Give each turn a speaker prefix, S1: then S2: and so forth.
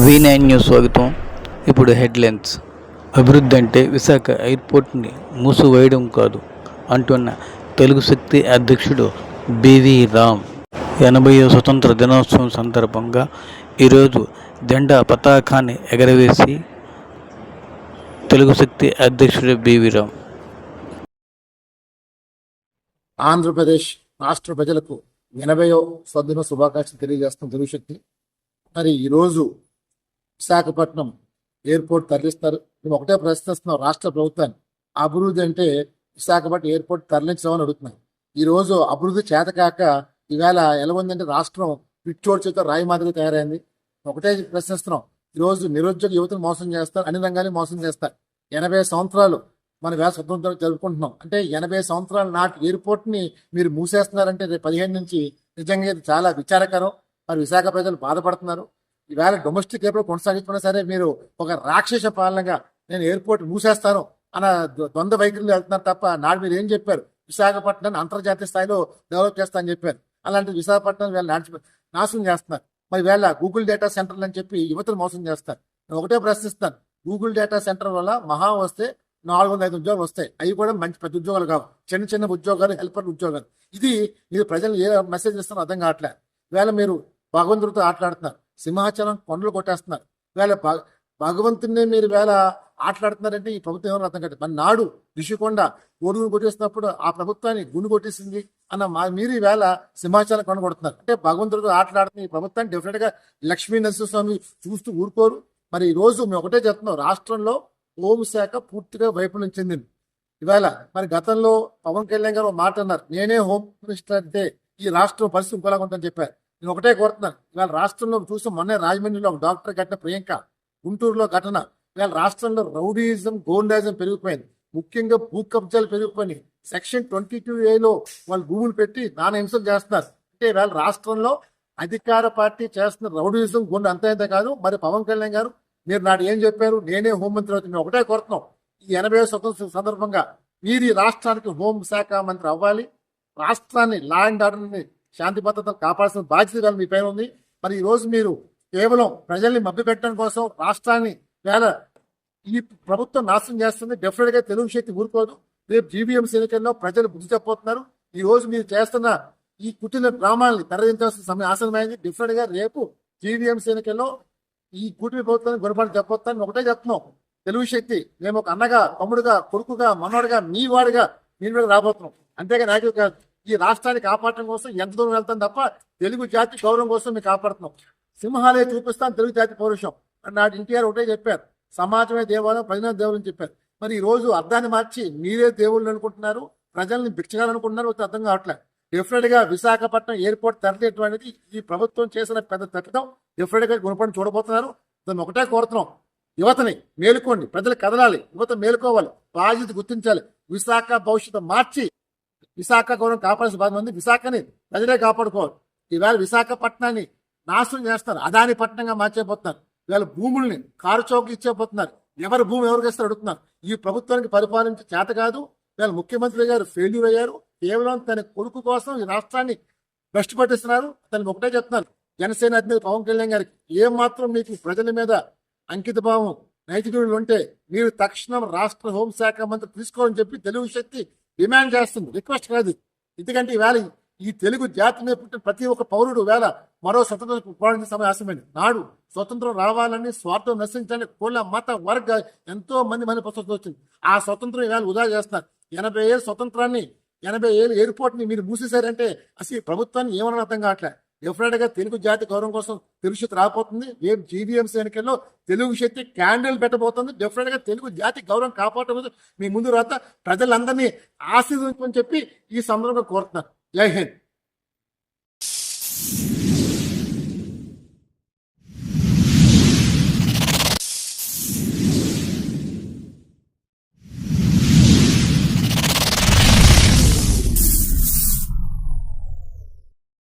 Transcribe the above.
S1: V9 news స్వాగతం. ఇప్పుడు headlines. అభివృద్ధి అంటే విశాఖ ఎయిర్పోర్ట్ని మూసివేయడం కాదు అంటున్న తెలుగు శక్తి అధ్యక్షుడు బివి రామ్ 80వ స్వతంత్ర దినోత్సవం సందర్భంగా ఈరోజు జెండా పతాకాన్ని ఎగరవేసి తెలుగు శక్తి అధ్యక్షుడు బివి రామ్
S2: ఆంధ్రప్రదేశ్ రాష్ట్ర ప్రజలకు 80వ స్వతంత్ర శుభాకాంక్షలు తెలియజేస్తున్న తెలుగు శక్తి. మరి ఈరోజు విశాఖపట్నం ఎయిర్పోర్ట్ తరలిస్తారు. మేము ఒకటే ప్రశ్నిస్తున్నాం రాష్ట్ర ప్రభుత్వాన్ని, అభివృద్ధి అంటే విశాఖపట్నం ఎయిర్పోర్ట్ తరలించమని అడుగుతున్నాం. ఈరోజు అభివృద్ధి చేతకాక ఈవేళ ఎలా ఉందంటే రాష్ట్రం పిచ్చోడు చేత రాయి మాదిరి తయారైంది. ఒకటే ప్రశ్నిస్తున్నాం, ఈరోజు నిరుద్యోగ యువతను మోసం చేస్తారు, అన్ని రంగాన్ని మోసం చేస్తారు. 80 సంవత్సరాలు మన వేళ స్వతంత్రం జరుపుకుంటున్నాం అంటే 80 సంవత్సరాల నాటి ఎయిర్పోర్ట్ని మీరు మూసేస్తున్నారంటే రేపు 15 నుంచి నిజంగా ఇది చాలా విచారకరం. మరి విశాఖ ప్రజలు బాధపడుతున్నారు. ఈవేళ డొమెస్టిక్ ఎయిర్పోర్ట్ కొనసాగించుకున్నా సరే మీరు ఒక రాక్షస పాలనగా నేను ఎయిర్పోర్ట్ మూసేస్తాను అన్న ద్వంద్వ వైఖరిలో వెళ్తున్నారు తప్ప నాడు మీరు ఏం చెప్పారు, విశాఖపట్నాన్ని అంతర్జాతీయ స్థాయిలో డెవలప్ చేస్తా అని చెప్పారు. అలాంటి విశాఖపట్నం వీళ్ళు నాశనం చేస్తున్నారు. మరి వీళ్ళ గూగుల్ డేటా సెంటర్లు అని చెప్పి యువతను మోసం చేస్తారు. నేను ఒకటే ప్రశ్నిస్తాను, గూగుల్ డేటా సెంటర్ వల్ల మహా వస్తే 405 ఉద్యోగాలు వస్తాయి. అవి కూడా మంచి పెద్ద ఉద్యోగాలు కావు, చిన్న చిన్న ఉద్యోగాలు, హెల్పర్ ఉద్యోగాలు. ఇది మీరు ప్రజలు ఏ మెసేజ్ ఇస్తారో అర్థం కావట్లేదు. వేళ మీరు భగవంతుడితో ఆటలాడుతున్నారు, సింహాచలం కొండలు కొట్టేస్తున్నారు. వేళ భగవంతుడిని మీరు వేళ ఆటలాడుతున్నారంటే ఈ ప్రభుత్వం ఎవరు అర్థం కాదు. మన నాడు రిషికొండ గొడుగును కొట్టేసినప్పుడు ఆ ప్రభుత్వాన్ని గుండు కొట్టేసింది అన్న మీరు ఈ వేళ సింహాచలం కొండ కొడుతున్నారు. అంటే భగవంతుడితో ఆటలాడుతున్న ఈ ప్రభుత్వాన్ని డెఫినెట్ గా లక్ష్మీ నరసింహస్వామి చూస్తూ ఊరుకోరు. మరి ఈ రోజు మేము ఒకటే చెప్తున్నాం, రాష్ట్రంలో హోంశాఖ పూర్తిగా వైఫల్యం చెందింది. ఇవాళ మరి గతంలో పవన్ కళ్యాణ్ గారు మాట అన్నారు, నేనే హోమ్ మినిస్టర్ అంటే ఈ రాష్ట్రం పరిస్థితి ఇంకోలాగా ఉంటుందని చెప్పారు. నేను ఒకటే కోరుతున్నాను, ఇవాళ రాష్ట్రంలో చూసాం, మొన్నే రాజమండ్రిలో ఒక డాక్టర్ ఘటన, ప్రియాంక గుంటూరులో ఘటన. ఇవాళ రాష్ట్రంలో రౌడీజం, గోండాజం పెరిగిపోయింది. ముఖ్యంగా భూ కబ్జాలు పెరిగిపోయినాయి. సెక్షన్ 22A వాళ్ళు భూములు పెట్టి హింసలు చేస్తున్నారు. అంటే ఇవాళ రాష్ట్రంలో అధికార పార్టీ చేస్తున్న రౌడీజం, గోండా అంతే కాదు. మరి పవన్ కళ్యాణ్ గారు మీరు నాడు ఏం చెప్పారు, నేనే హోంమంత్రి అవుతుంది. మేము ఒకటే కోరుతున్నాం, ఈ 80వ స్వతంత్ర సందర్భంగా మీరు ఈ రాష్ట్రానికి హోంశాఖ మంత్రి అవ్వాలి. రాష్ట్రాన్ని లా అండ్ ఆర్డర్ని, శాంతి భద్రతలు కాపాడాల్సిన బాధ్యత మీ పైన ఉంది. మరి ఈ రోజు మీరు కేవలం ప్రజల్ని మభ్యపెట్టడం కోసం రాష్ట్రాన్ని వేళ ఈ ప్రభుత్వం నాశనం చేస్తుంది. డెఫినెట్ గా తెలుగు శక్తి ఊరుకోదు. రేపు జీవీఎంసీ ఎన్నికల్లో ప్రజలు బుద్ధి చెప్పబోతున్నారు. ఈ రోజు మీరు చేస్తున్న ఈ కుట్టిన డ్రామాల్ని తెరదించాల్సిన సమయం ఆసనమైంది. డెఫినెట్ గా రేపు జీవీఎంసీ ఎన్నికల్లో ఈ కూటమి ప్రభుత్వాన్ని గుణపాటు చెప్పొస్తాను. ఒకటే చెప్తున్నాం, తెలుగు శక్తి మేము ఒక అన్నగా, తమ్ముడుగా, కొడుకుగా, మనోడుగా, మీ వాడిగా మీ మీద రాబోతున్నాం. అంతేగా నాయకులు కాదు. ఈ రాష్ట్రాన్ని కాపాడటం కోసం ఎంత దూరం వెళ్తాం తప్ప తెలుగు జాతి గౌరవం కోసం మేము కాపాడుతున్నాం. సింహాలే చూపిస్తాను తెలుగు జాతి పౌరుషం నాటి ఎన్టీఆర్ ఒకటే చెప్పారు, సమాజమే దేవాలయం, ప్రజలే దేవులని చెప్పారు. మరి ఈ రోజు అర్థాన్ని మార్చి మీరే దేవుళ్ళు అనుకుంటున్నారు, ప్రజల్ని భిక్షగాలనుకుంటున్నారు. అర్థం కావట్లేదు. డెఫినెట్ గా విశాఖపట్నం ఎయిర్పోర్ట్ తరలిటువంటిది ఈ ప్రభుత్వం చేసిన పెద్ద తప్పిదం. డెఫినెట్ గా గుణపడిని చూడబోతున్నారు. దాన్ని ఒకటే కోరుతున్నాం, యువతని మేలుకోండి, ప్రజలు కదలాలి, యువత మేలుకోవాలి, బాధ్యత గుర్తించాలి. విశాఖ భవిష్యత్తు మార్చి విశాఖ గౌరవం కాపాడాల్సిన బాధ్యత ఉంది. విశాఖని ప్రజలే కాపాడుకోవాలి. ఈవేళ విశాఖపట్నాన్ని నాశనం చేస్తారు, అదాని పట్టణంగా మార్చేపోతున్నారు. ఇవాళ భూముల్ని కారు చౌక ఇచ్చేపోతున్నారు. ఎవరి భూమి ఎవరికి ఇస్తారు అడుగుతున్నారు. ఈ ప్రభుత్వానికి పరిపాలించే చేత కాదు. ఇవాళ ముఖ్యమంత్రి గారు ఫెయిల్యూర్ అయ్యారు. కేవలం తన కొడుకు కోసం ఈ రాష్ట్రాన్ని భ్రష్టు పట్టిస్తున్నారు. తనకి ఒకటే చెప్తున్నారు, జనసేన అధినేత పవన్ కళ్యాణ్ గారికి ఏం మాత్రం మీకు ప్రజల మీద అంకిత భావం, నైతికులు ఉంటే మీరు తక్షణం రాష్ట్ర హోంశాఖ మంత్రి తీసుకోవాలని చెప్పి తెలుగు శక్తి డిమాండ్ చేస్తుంది, రిక్వెస్ట్ కాదు. ఎందుకంటే ఈవేళ ఈ తెలుగు జాతి మీద పుట్టిన ప్రతి ఒక్క పౌరుడు వేళ మరో స్వతంత్ర పోరాడే సమయం ఆశమైంది. నాడు స్వతంత్రం రావాలని, స్వార్థం నశించాలని కుల, మత, వర్గ ఎంతో మంది స్వతంత్రం వచ్చింది. ఆ స్వతంత్రం ఈవేళ వృధా చేస్తున్నారు. 80 ఏళ్ళ స్వతంత్రాన్ని, 80 ఏళ్ళ ఎయిర్పోర్ట్ ని మీరు మూసేశారంటే అసలు ప్రభుత్వాన్ని ఏమన్నా అర్థం కావట్లేదు. డెఫినెట్ గా తెలుగు జాతి గౌరవం కోసం తెలుగు శక్తి రాబోతుంది. రేపు జీవీఎంసీ ఎన్నికల్లో తెలుగు శక్తి క్యాండిల్ పెట్టబోతుంది. డెఫినెట్ గా తెలుగు జాతి గౌరవం కాపాడటం మీ ముందు రాత ప్రజలందరినీ ఆశీర్వదించమని చెప్పి ఈ సందర్భంగా కోరుతున్నారు. జై హింద్.